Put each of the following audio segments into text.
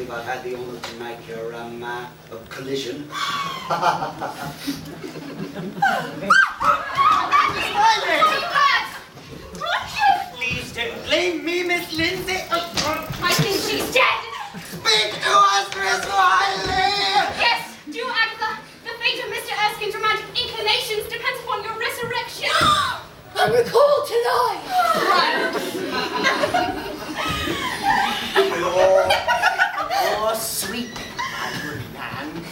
believe I've had the honour to make your collision. Please don't blame me, Miss Lindsay. I think she's dead. Speak to us, Miss Wiley! Yes, do, Agatha. The fate of Mr. Erskine's romantic inclinations depends upon your resurrection. I'm recalled tonight. Oh, sweet Edward man.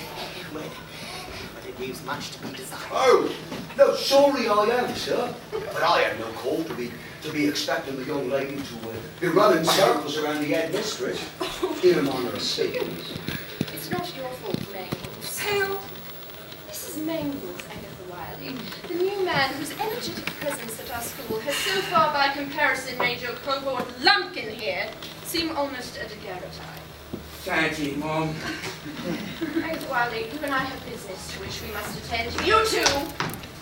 But it leaves much to be desired. Oh, no, sorry I am, sir. But I had no call to be expecting the young lady to be running circles around the headmistress. In a manner of speaking. It's not your fault, Mangles. Who? Mrs. Mangles, Agatha Wiley, the new man whose energetic presence at our school has so far by comparison made your cohort Lumpkin here seem almost a daguerreotype. Thank you, Mom. Agatha Wiley, you and I have business to which we must attend. You two,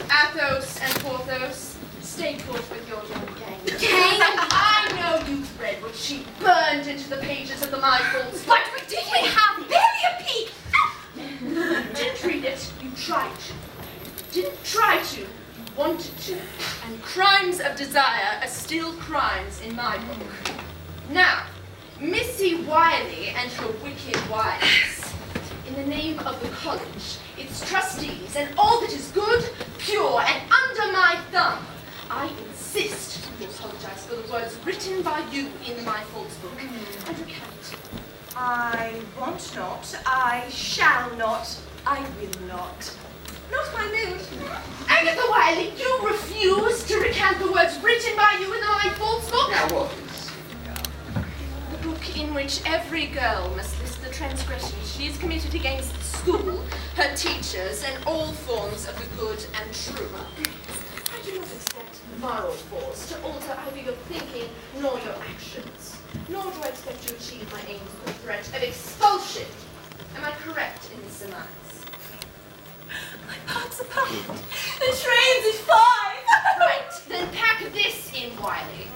Athos and Porthos, stay put with your young gang. Gang? I know you've read what she burned into the pages of the My Faults. But we have barely a peek. You didn't read it, you tried to. You didn't try to, you wanted to. And crimes of desire are still crimes in my book. Now, Missy Wiley and her wicked wiles. In the name of the college, its trustees, and all that is good, pure, and under my thumb, I insist you apologize for the words written by you in my Faults book and recant. I want not, I shall not, I will not. Not my mood. Agatha Wiley, you refuse to recant the words written by you in the My Faults book? Now what? The book in which every girl must list the transgressions she has committed against school, her teachers, and all forms of the good and true. I do not expect moral force to alter either your thinking nor your actions, nor do I expect to achieve my aims with the threat of expulsion. Am I correct in this surmise? My parts are packed. The train's at 5. Right, then pack this in, Wiley.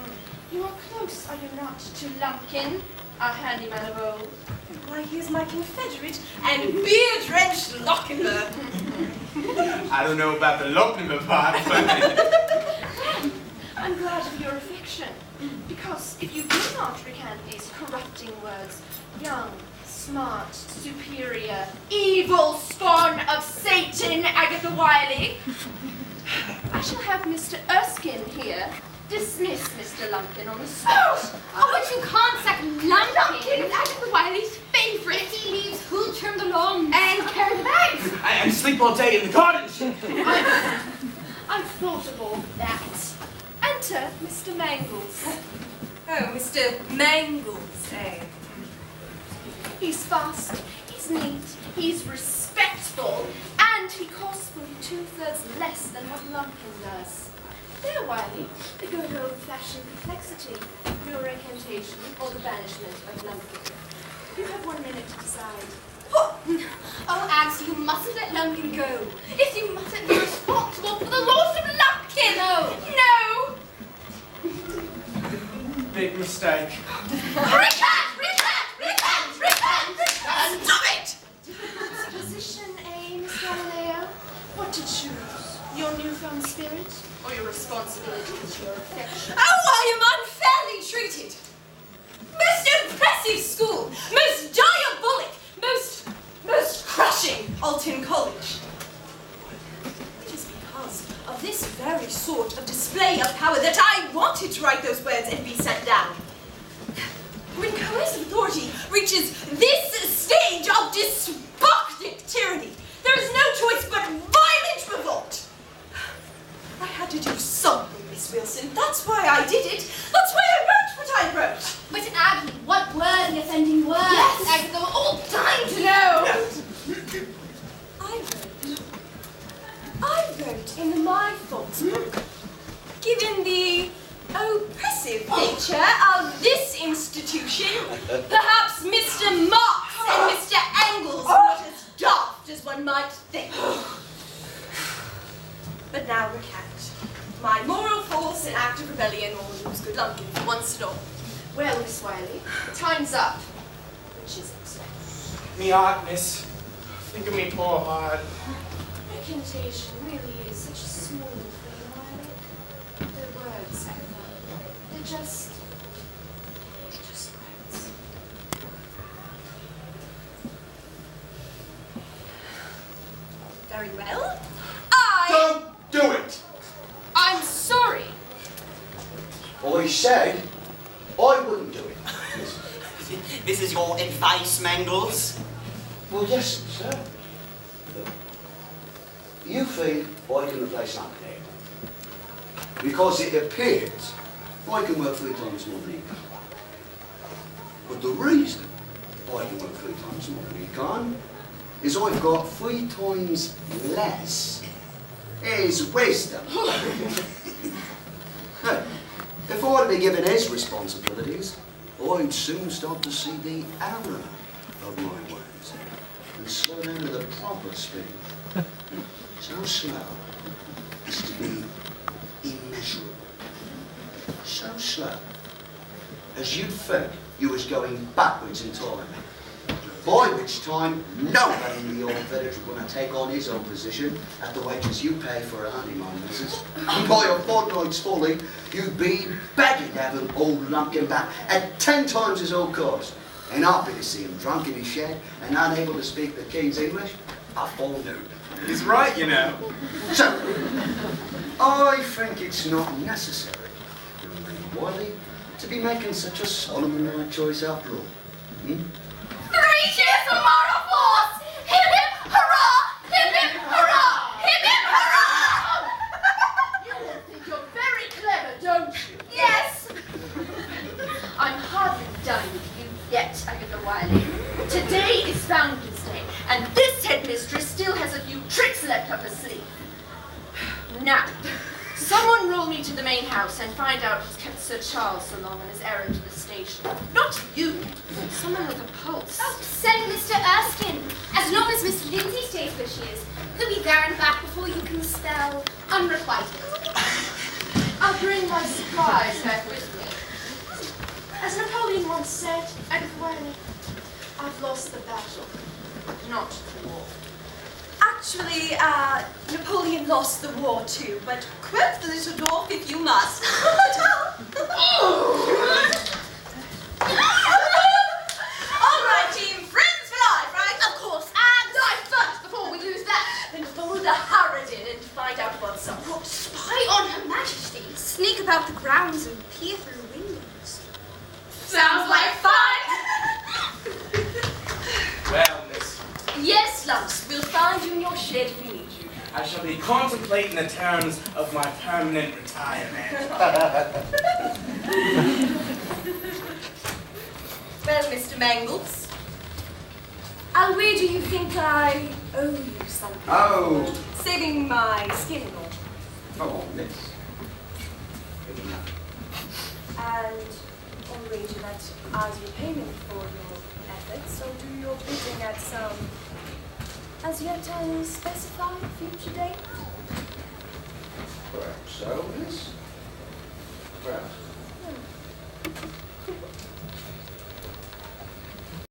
You are close, are you not, to Lumpkin, our handyman of old? Why, here's my confederate and beer-drenched Lochinver. I don't know about the Lochinver part, but... I'm glad of your affection, because if you do not recant these corrupting words, young, smart, superior, evil spawn of Satan, Agatha Wiley, I shall have Mr. Erskine here dismiss Mr. Lumpkin on the spot. Oh, but you can't sack Lumpkin. It's Agatha Wiley's favourite. He leaves who'll trim the lawns and carry the bags. And sleep all day in the gardens. I've thought of all that. Enter Mr. Mangles. Oh, Mr. Mangles, eh? He's fast, he's neat, he's respectful, and he costs fully 2/3 less than what Lumpkin does. There, Wiley, the good old-fashioned complexity, your recantation, or the banishment of Lumpkin. You have 1 minute to decide. Oh, Ags, you mustn't let Lumpkin go. If you mustn't be responsible for the loss of Lumpkin. No. Big mistake. Recant! Stop it! Position A, Miss Galileo. What to choose? Your newfound spirit, or your responsibility to your affection? Oh, I am unfairly treated. Most oppressive school, most diabolic, most crushing Alton College. It is because of this very sort of display of power that I wanted to write those words and be sent down. When coercive authority reaches this stage of despotic tyranny, there is no choice but violent revolt. I had to do something, Miss Wilson. That's why I did it. That's why I wrote what I wrote. But Aggie, what were the offending words? Yes. Agatha, we're all dying to know. I wrote in the My Faults book, given the oppressive nature of this institution, perhaps Mr. Marks and Mr. Angles were not as daft as one might think. But now recant. My moral force and act of rebellion will lose good Lumpkin for once and all. Well, Miss Wiley, time's up. which is it? Me heart, miss. Think of me poor heart. Recantation really is such a small thing, Wiley. They're words, Emma. They're just words. Very well. Don't do it! I'm sorry. I said I wouldn't do it. This is your advice, Mangles? Well, yes, sir. You feel I can replace something here. Because it appears I can work 3 times more than you can. But the reason I can work 3 times more than you can is I've got 3 times less is wisdom. Hey, if I'd be given his responsibilities, I'd soon start to see the error of my ways and slow down to the proper speed. So slow as to be immeasurable. So slow as you'd think you was going backwards in time. By which time, nobody in the old village was going to take on his own position at the wages you pay for a honeymoon visit. And by a fortnight's folly, you'd be begging to have an old lumpkin back at 10 times his old cost. And happy to see him drunk in his shed and unable to speak the king's English afore noon. He's right, you know. So, I think it's not necessary, Wiley, to be making such a solemn and right choice after all. 3 cheers for Mara Force! Hip hip hurrah! Hip hip hurrah! Hip hip hurrah! You all think you're very clever, don't you? Yes! I'm hardly done with you yet, Agatha Wiley. Today is Founder's Day, and this headmistress still has a few tricks left up her sleeve. Now, someone roll me to the main house and find out who's kept Sir Charles so long on his errand to the station. Not you, someone with a pulse. Oh, send Mr. Erskine. As long as Miss Lindsay stays where she is, he'll be there and back before you can spell unrequited. I'll bring my supplies back with me. As Napoleon once said, Agatha Wiley, I've lost the battle, not the war. Actually, Napoleon lost the war too, but quote the little dwarf if you must. All right, team, friends for life, right? Of course, and Life first before we lose that. Then follow the Harridan and find out what's up. spy on Her Majesty. Sneak about the grounds and peer through windows. Sounds like fun. Well, miss, Yes, Lumps, we'll find you in your shed if we need you. I shall be contemplating the terms of my permanent retirement. Well, Mr. Mangles, I'll wager you think I owe you something. Oh, Saving my skin and all. come on, miss. Good enough. And I'll wager that as repayment for your efforts, I'll do your bidding at some as yet unspecified future date. Perhaps so, miss. Perhaps.